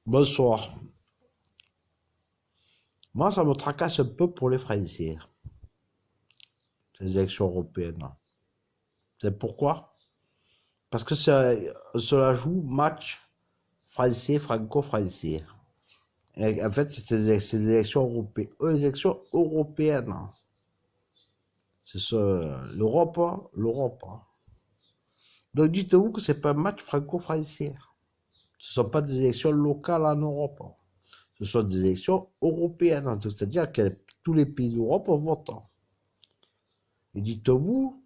Bonsoir. Moi, ça me tracasse un peu pour les Français, les élections européennes. C'est pourquoi? Parce que cela joue match français, franco-français. En fait, c'est des élections européennes. Les élections européennes. C'est l'Europe, l'Europe. Donc dites-vous que c'est pas un match franco-français. Ce ne sont pas des élections locales en Europe. Ce sont des élections européennes. C'est-à-dire que tous les pays d'Europe votent. Et dites-vous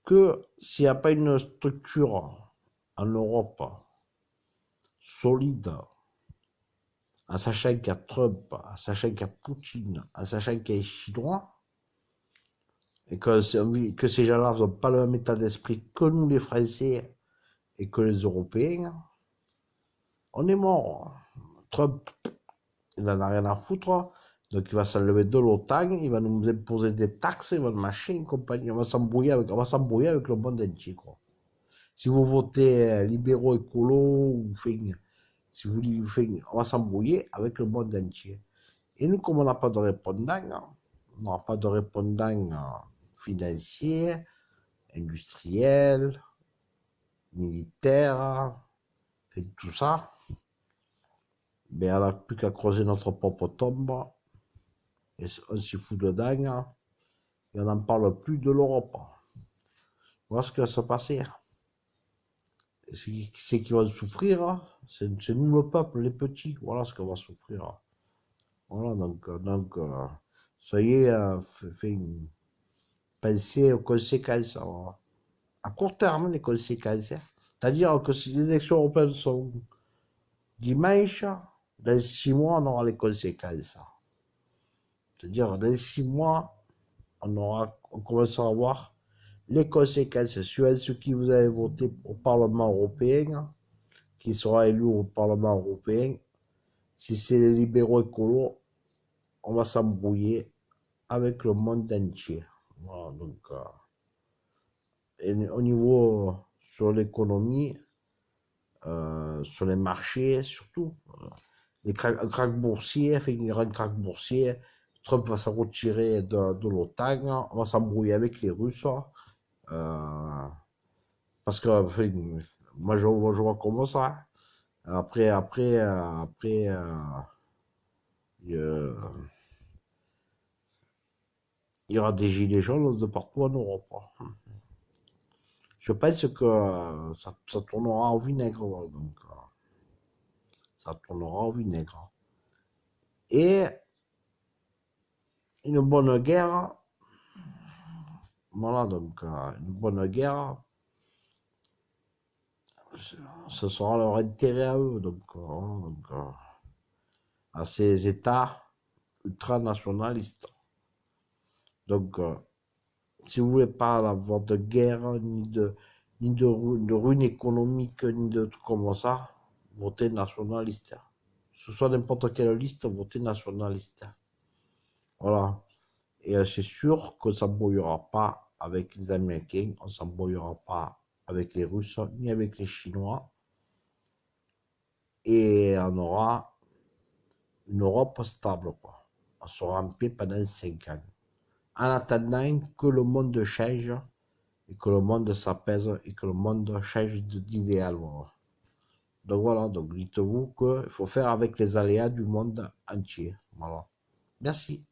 que s'il n'y a pas une structure en Europe solide, en sachant qu'il y a Trump, en sachant qu'il y a Poutine, en sachant qu'il y a les Chinois, et que ces gens-là n'ont pas le même état d'esprit que nous les Français et que les Européens, on est mort. Trump, il n'en a rien à foutre, donc il va s'enlever de l'OTAN, il va nous imposer des taxes, il va machin et compagnie, on va s'embrouiller avec le monde entier, quoi. Si vous votez libéraux, écolos, ou si vous on va s'embrouiller avec le monde entier. Et nous, comme on n'a pas de répondant, on n'aura pas de répondant financier, industriel, militaire, et tout ça, ben on n'a plus qu'à creuser notre propre tombe, et on s'y fout dedans, et on n'en parle plus de l'Europe. Voilà ce qui va se passer. C'est qui va souffrir, c'est nous le peuple, les petits, voilà ce qu'on va souffrir. Voilà, donc soyez, pensez aux conséquences, à court terme, les conséquences. C'est-à-dire que si les élections européennes sont dimanche, dans 6 mois, on aura les conséquences. C'est-à-dire, dans 6 mois, on commencera à voir les conséquences sur ceux qui vous avez voté au Parlement européen, qui sera élu au Parlement européen. Si c'est les libéraux écolos, on va s'embrouiller avec le monde entier. Voilà, donc, et au niveau sur l'économie, sur les marchés, surtout, les craques boursiers, il y aura un crack boursier, Trump va se retirer de l'OTAN, on va s'embrouiller avec les Russes, parce que moi je vois comme ça. Après, il y aura des gilets jaunes de partout en Europe. Je pense que ça tournera au vinaigre, donc ça tournera au vinaigre. Et une bonne guerre, voilà, donc une bonne guerre, ce sera leur intérêt à eux, à ces États ultranationalistes. Donc, si vous voulez pas avoir de guerre, ni de ruine économique, ni de tout comme ça, votez nationaliste. Ce soit n'importe quelle liste, votez nationaliste. Voilà. Et c'est sûr qu'on ne s'embrouillera pas avec les Américains, on ne s'embrouillera pas avec les Russes, ni avec les Chinois. Et on aura une Europe stable, quoi. On sera en paix pendant 5 ans. En attendant que le monde change, et que le monde s'apaise, et que le monde change d'idéal. Voilà. Donc voilà, donc dites-vous qu'il faut faire avec les aléas du monde entier. Voilà. Merci.